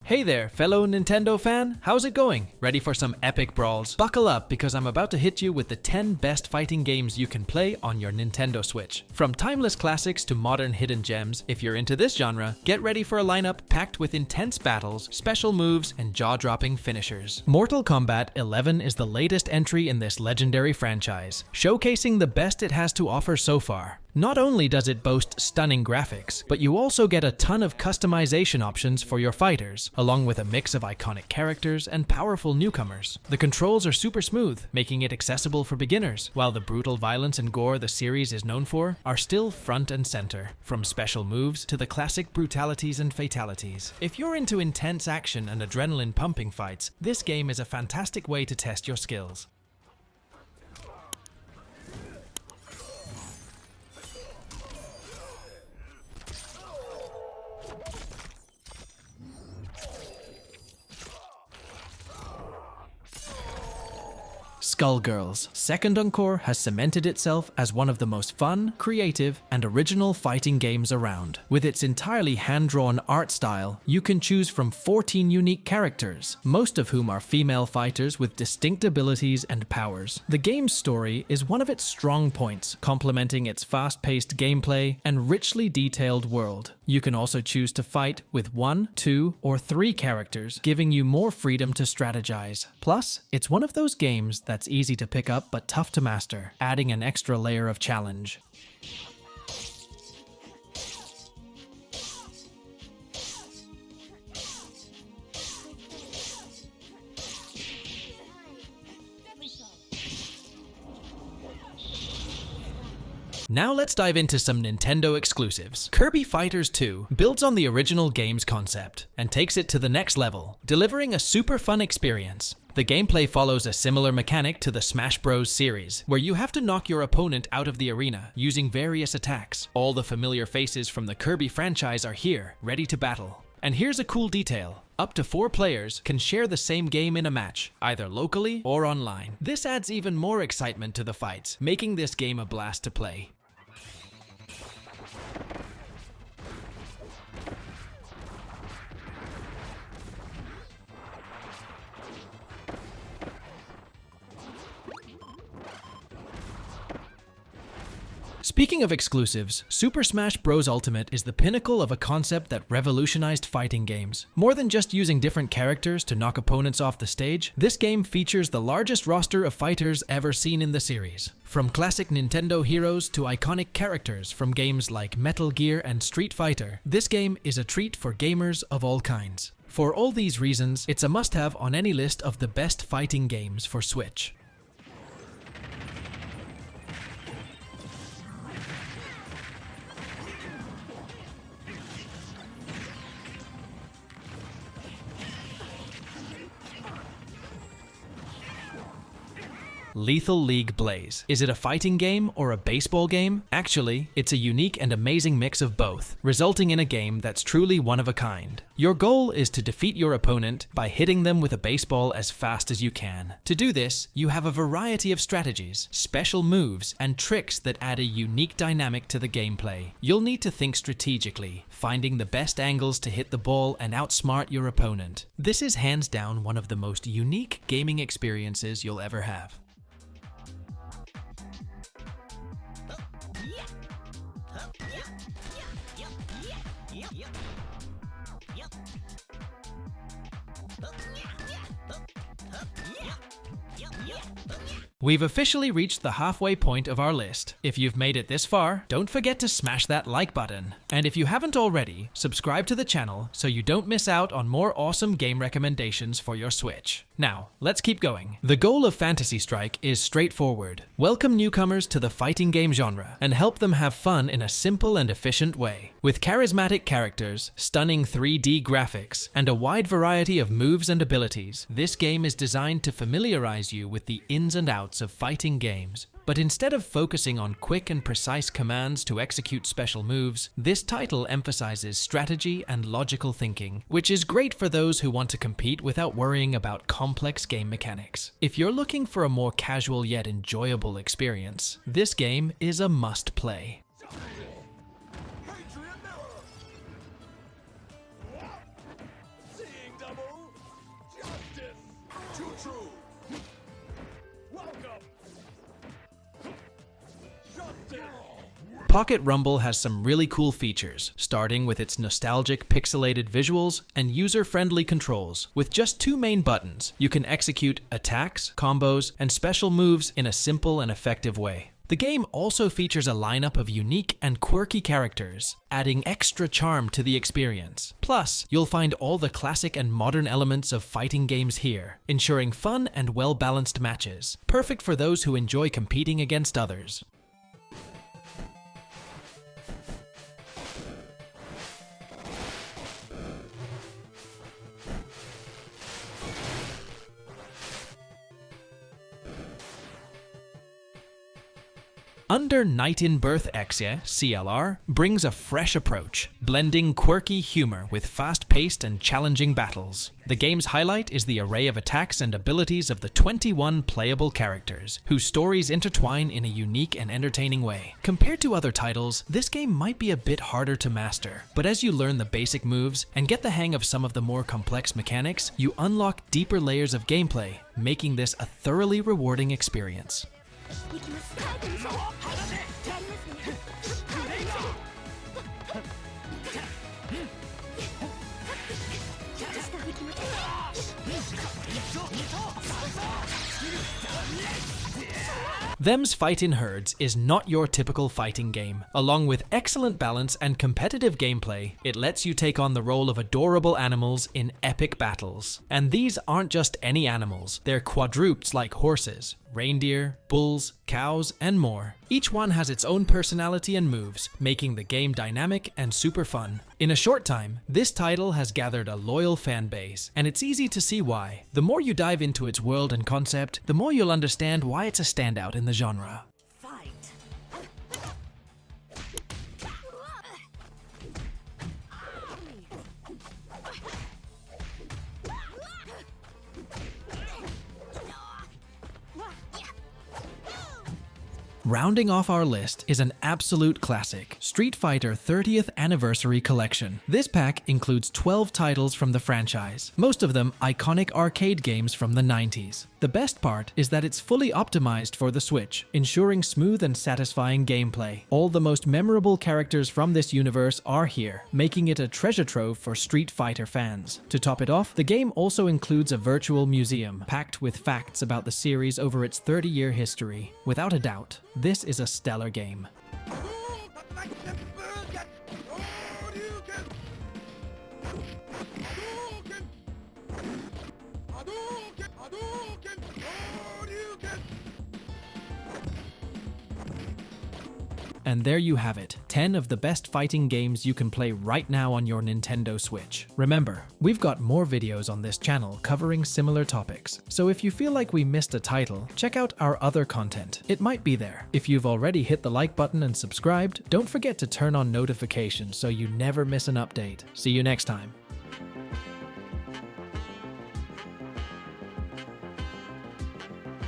Hey there, fellow Nintendo fan, how's it going? Ready for some epic brawls? Buckle up because I'm about to hit you with the 10 best fighting games you can play on your Nintendo Switch. From timeless classics to modern hidden gems, if you're into this genre, get ready for a lineup packed with intense battles, special moves, and jaw-dropping finishers. Mortal Kombat 11 is the latest entry in this legendary franchise, showcasing the best it has to offer so far. Not only does it boast stunning graphics, but you also get a ton of customization options for your fighters, along with a mix of iconic characters and powerful newcomers. The controls are super smooth, making it accessible for beginners, while the brutal violence and gore the series is known for are still front and center, from special moves to the classic brutalities and fatalities. If you're into intense action and adrenaline-pumping fights, this game is a fantastic way to test your skills. Skullgirls. Second Encore has cemented itself as one of the most fun, creative, and original fighting games around. With its entirely hand-drawn art style, you can choose from 14 unique characters, most of whom are female fighters with distinct abilities and powers. The game's story is one of its strong points, complementing its fast-paced gameplay and richly detailed world. You can also choose to fight with 1, 2, or 3 characters, giving you more freedom to strategize. Plus, it's one of those games that's easy to pick up but tough to master, adding an extra layer of challenge. Now let's dive into some Nintendo exclusives. Kirby Fighters 2 builds on the original game's concept and takes it to the next level, delivering a super fun experience. The gameplay follows a similar mechanic to the Smash Bros. Series, where you have to knock your opponent out of the arena using various attacks. All the familiar faces from the Kirby franchise are here, ready to battle. And here's a cool detail. Up to 4 players can share the same game in a match, either locally or online. This adds even more excitement to the fights, making this game a blast to play. Speaking of exclusives, Super Smash Bros. Ultimate is the pinnacle of a concept that revolutionized fighting games. More than just using different characters to knock opponents off the stage, this game features the largest roster of fighters ever seen in the series. From classic Nintendo heroes to iconic characters from games like Metal Gear and Street Fighter, this game is a treat for gamers of all kinds. For all these reasons, it's a must-have on any list of the best fighting games for Switch. Lethal League Blaze. Is it a fighting game or a baseball game? Actually, it's a unique and amazing mix of both, resulting in a game that's truly one of a kind. Your goal is to defeat your opponent by hitting them with a baseball as fast as you can. To do this, you have a variety of strategies, special moves, and tricks that add a unique dynamic to the gameplay. You'll need to think strategically, finding the best angles to hit the ball and outsmart your opponent. This is hands down one of the most unique gaming experiences you'll ever have. We've officially reached the halfway point of our list. If you've made it this far, don't forget to smash that like button. And if you haven't already, subscribe to the channel so you don't miss out on more awesome game recommendations for your Switch. Now, let's keep going. The goal of Fantasy Strike is straightforward. Welcome newcomers to the fighting game genre and help them have fun in a simple and efficient way. With charismatic characters, stunning 3D graphics, and a wide variety of moves and abilities, this game is designed to familiarize you with the ins and outs of fighting games. But instead of focusing on quick and precise commands to execute special moves, this title emphasizes strategy and logical thinking, which is great for those who want to compete without worrying about complex game mechanics. If you're looking for a more casual yet enjoyable experience, this game is a must-play. Seeing Pocket Rumble has some really cool features, starting with its nostalgic pixelated visuals and user-friendly controls. With just 2 main buttons, you can execute attacks, combos, and special moves in a simple and effective way. The game also features a lineup of unique and quirky characters, adding extra charm to the experience. Plus, you'll find all the classic and modern elements of fighting games here, ensuring fun and well-balanced matches, perfect for those who enjoy competing against others. Under Night In-Birth Exe, CLR, brings a fresh approach, blending quirky humor with fast-paced and challenging battles. The game's highlight is the array of attacks and abilities of the 21 playable characters, whose stories intertwine in a unique and entertaining way. Compared to other titles, this game might be a bit harder to master, but as you learn the basic moves and get the hang of some of the more complex mechanics, you unlock deeper layers of gameplay, making this a thoroughly rewarding experience. Them's Fightin' Herds is not your typical fighting game. Along with excellent balance and competitive gameplay, it lets you take on the role of adorable animals in epic battles. And these aren't just any animals, they're quadrupeds like horses, reindeer, bulls, cows, and more. Each one has its own personality and moves, making the game dynamic and super fun. In a short time, this title has gathered a loyal fan base, and it's easy to see why. The more you dive into its world and concept, the more you'll understand why it's a standout in the genre. Rounding off our list is an absolute classic, Street Fighter 30th Anniversary Collection. This pack includes 12 titles from the franchise, most of them iconic arcade games from the 90s. The best part is that it's fully optimized for the Switch, ensuring smooth and satisfying gameplay. All the most memorable characters from this universe are here, making it a treasure trove for Street Fighter fans. To top it off, the game also includes a virtual museum, packed with facts about the series over its 30-year history. Without a doubt, this is a stellar game. And there you have it, 10 of the best fighting games you can play right now on your Nintendo Switch. Remember, we've got more videos on this channel covering similar topics, so if you feel like we missed a title, check out our other content. It might be there. If you've already hit the like button and subscribed, don't forget to turn on notifications so you never miss an update. See you next time.